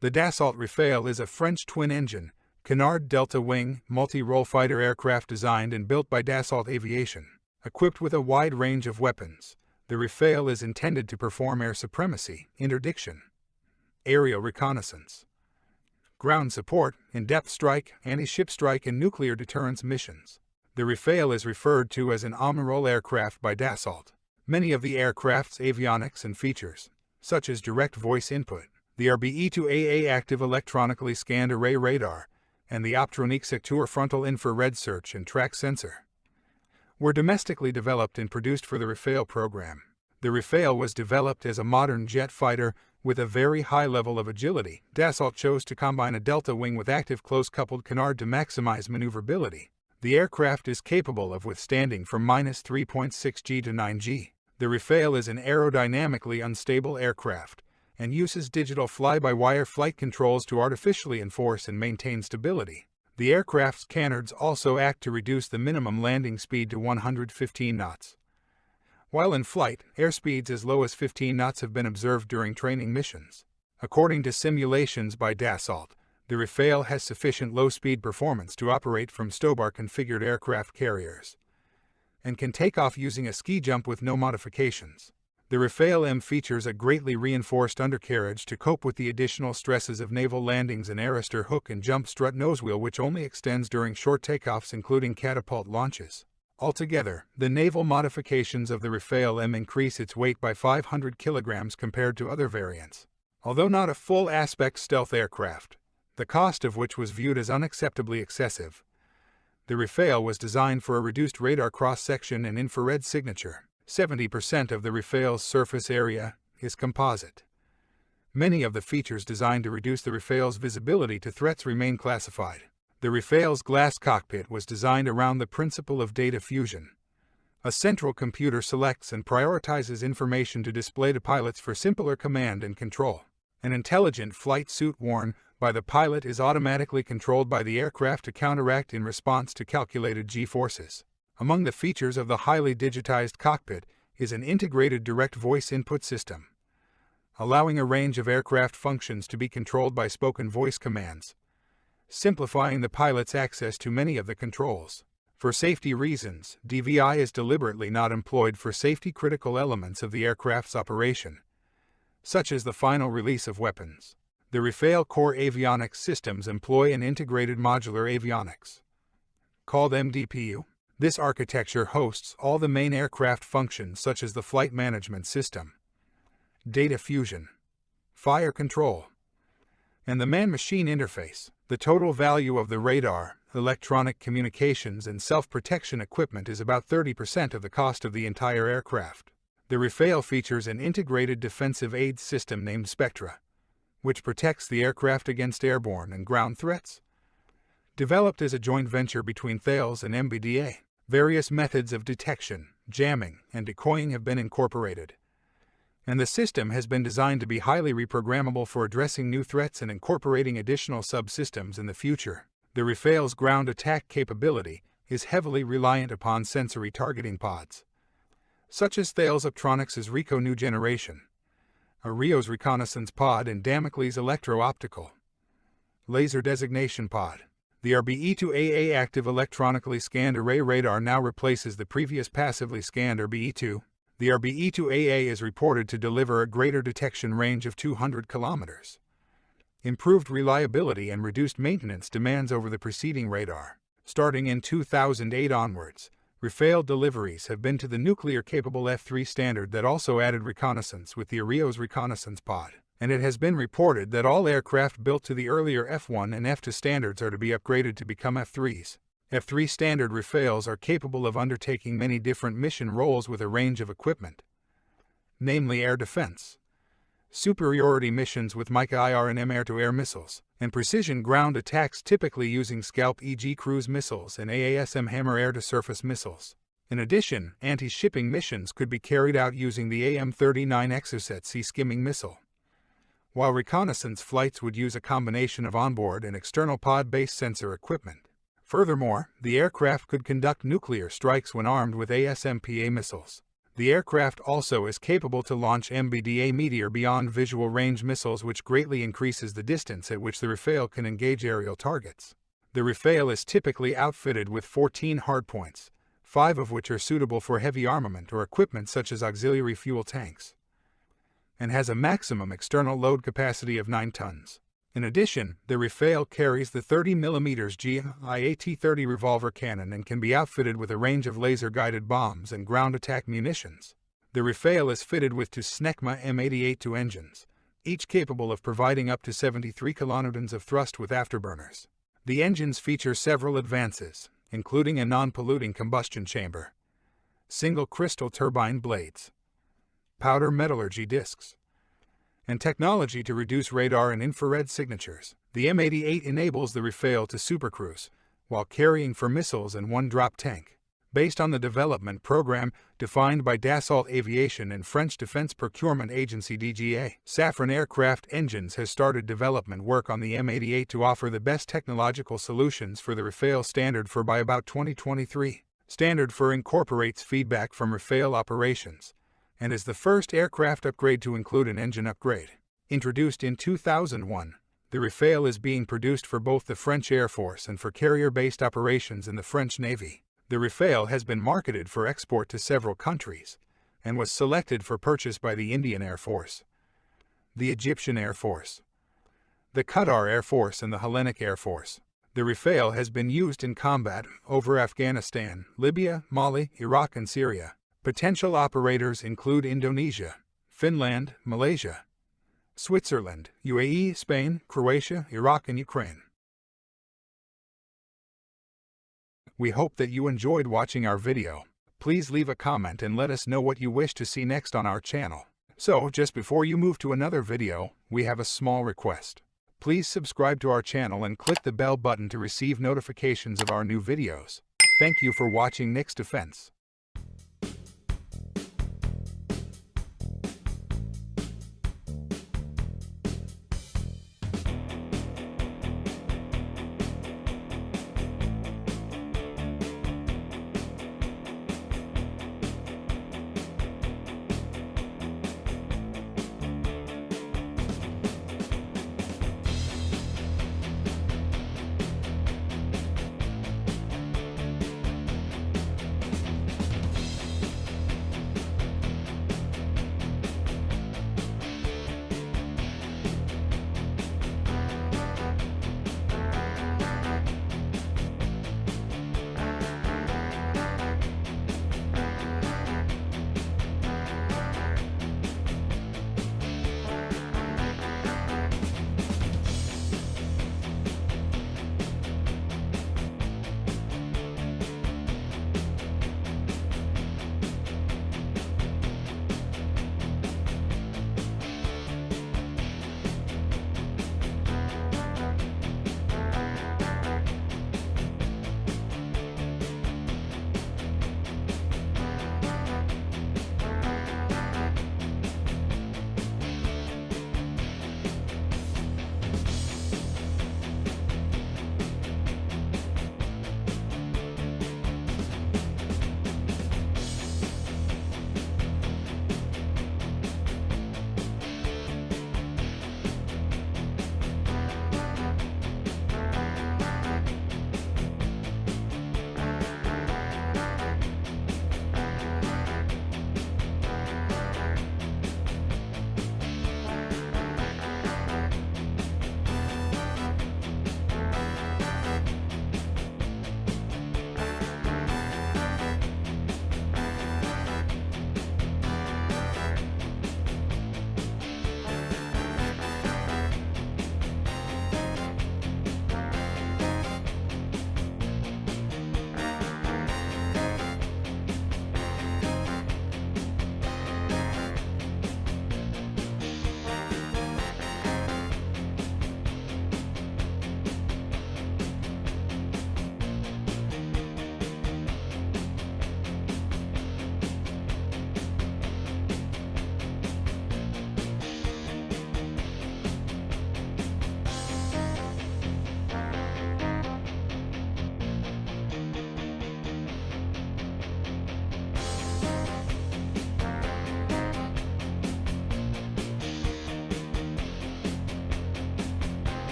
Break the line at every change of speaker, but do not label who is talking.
The Dassault Rafale is a French twin-engine, canard delta-wing, multi-role fighter aircraft designed and built by Dassault Aviation. Equipped with a wide range of weapons, the Rafale is intended to perform air supremacy, interdiction, aerial reconnaissance, ground support, in-depth strike, anti-ship strike, and nuclear deterrence missions. The Rafale is referred to as an omnirole aircraft by Dassault. Many of the aircraft's avionics and features, such as direct voice input, the RBE-2AA active electronically scanned array radar, and the Optronique Secteur frontal infrared search and track sensor, were domestically developed and produced for the Rafale program. The Rafale was developed as a modern jet fighter with a very high level of agility. Dassault chose to combine a delta wing with active close-coupled canard to maximize maneuverability. The aircraft is capable of withstanding from -3.6 G to 9 G. The Rafale is an aerodynamically unstable aircraft and uses digital fly-by-wire flight controls to artificially enforce and maintain stability. The aircraft's canards also act to reduce the minimum landing speed to 115 knots. While in flight, airspeeds as low as 15 knots have been observed during training missions. According to simulations by Dassault, the Rafale has sufficient low-speed performance to operate from Stobar-configured aircraft carriers and can take off using a ski jump with no modifications. The Rafale M features a greatly reinforced undercarriage to cope with the additional stresses of naval landings, and Arrester hook and jump strut nosewheel which only extends during short takeoffs including catapult launches. Altogether, the naval modifications of the Rafale M increase its weight by 500 kilograms compared to other variants. Although not a full-aspect stealth aircraft, the cost of which was viewed as unacceptably excessive, the Rafale was designed for a reduced radar cross-section and infrared signature. 70% of the Rafale's surface area is composite. Many of the features designed to reduce the Rafale's visibility to threats remain classified. The Rafale's glass cockpit was designed around the principle of data fusion. A central computer selects and prioritizes information to display to pilots for simpler command and control. An intelligent flight suit worn by the pilot is automatically controlled by the aircraft to counteract in response to calculated G-forces. Among the features of the highly digitized cockpit is an integrated direct voice input system, allowing a range of aircraft functions to be controlled by spoken voice commands, simplifying the pilot's access to many of the controls. For safety reasons, DVI is deliberately not employed for safety-critical elements of the aircraft's operation, such as the final release of weapons. The Rafale core avionics systems employ an integrated modular avionics, called MDPU. This architecture hosts all the main aircraft functions such as the flight management system, data fusion, fire control, and the man-machine interface. The total value of the radar, electronic communications, and self-protection equipment is about 30% of the cost of the entire aircraft. The Rafale features an integrated defensive aids system named Spectra, which protects the aircraft against airborne and ground threats. Developed as a joint venture between Thales and MBDA, various methods of detection, jamming, and decoying have been incorporated, and the system has been designed to be highly reprogrammable for addressing new threats and incorporating additional subsystems in the future. The Rafale's ground attack capability is heavily reliant upon sensory targeting pods, such as Thales Optronics' RICO New Generation, Ario's Reconnaissance Pod, and Damocles Electro-Optical Laser Designation Pod. The RBE-2AA active electronically scanned array radar now replaces the previous passively scanned RBE-2. The RBE-2AA is reported to deliver a greater detection range of 200 kilometers, improved reliability, and reduced maintenance demands over the preceding radar. Starting in 2008 onwards, Rafale deliveries have been to the nuclear-capable F3 standard that also added reconnaissance with the Ario's Reconnaissance Pod, and it has been reported that all aircraft built to the earlier F1 and F2 standards are to be upgraded to become F3s. F3 standard Rafales are capable of undertaking many different mission roles with a range of equipment, namely air defense, superiority missions with Mica IR and M air-to-air missiles, and precision ground attacks typically using Scalp EG cruise missiles and AASM Hammer air-to-surface missiles. In addition, anti-shipping missions could be carried out using the AM-39 Exocet Sea skimming missile, while reconnaissance flights would use a combination of onboard and external pod-based sensor equipment. Furthermore, the aircraft could conduct nuclear strikes when armed with ASMPA missiles. The aircraft also is capable to launch MBDA Meteor beyond visual range missiles, which greatly increases the distance at which the Rafale can engage aerial targets. The Rafale is typically outfitted with 14 hardpoints, 5 of which are suitable for heavy armament or equipment such as auxiliary fuel tanks, and has a maximum external load capacity of 9 tons. In addition, the Rafale carries the 30mm GIAT-30 revolver cannon and can be outfitted with a range of laser-guided bombs and ground attack munitions. The Rafale is fitted with two Snecma M88-2 engines, each capable of providing up to 73 kilonewtons of thrust with afterburners. The engines feature several advances, including a non-polluting combustion chamber, single crystal turbine blades, powder metallurgy discs, and technology to reduce radar and infrared signatures. The M88 enables the Rafale to supercruise while carrying 4 missiles and 1 drop tank. Based on the development program defined by Dassault Aviation and French Defense Procurement Agency DGA, Safran Aircraft Engines has started development work on the M88 to offer the best technological solutions for the Rafale standard for by about 2023. Standard for incorporates feedback from Rafale operations and is the first aircraft upgrade to include an engine upgrade. Introduced in 2001, the Rafale is being produced for both the French Air Force and for carrier-based operations in the French Navy. The Rafale has been marketed for export to several countries and was selected for purchase by the Indian Air Force, the Egyptian Air Force, the Qatar Air Force, and the Hellenic Air Force. The Rafale has been used in combat over Afghanistan, Libya, Mali, Iraq, and Syria. Potential operators include Indonesia, Finland, Malaysia, Switzerland, UAE, Spain, Croatia, Iraq, and Ukraine. We hope that you enjoyed watching our video. Please leave a comment and let us know what you wish to see next on our channel. So, just before you move to another video, we have a small request. Please subscribe to our channel and click the bell button to receive notifications of our new videos. Thank you for watching Nick's Defense.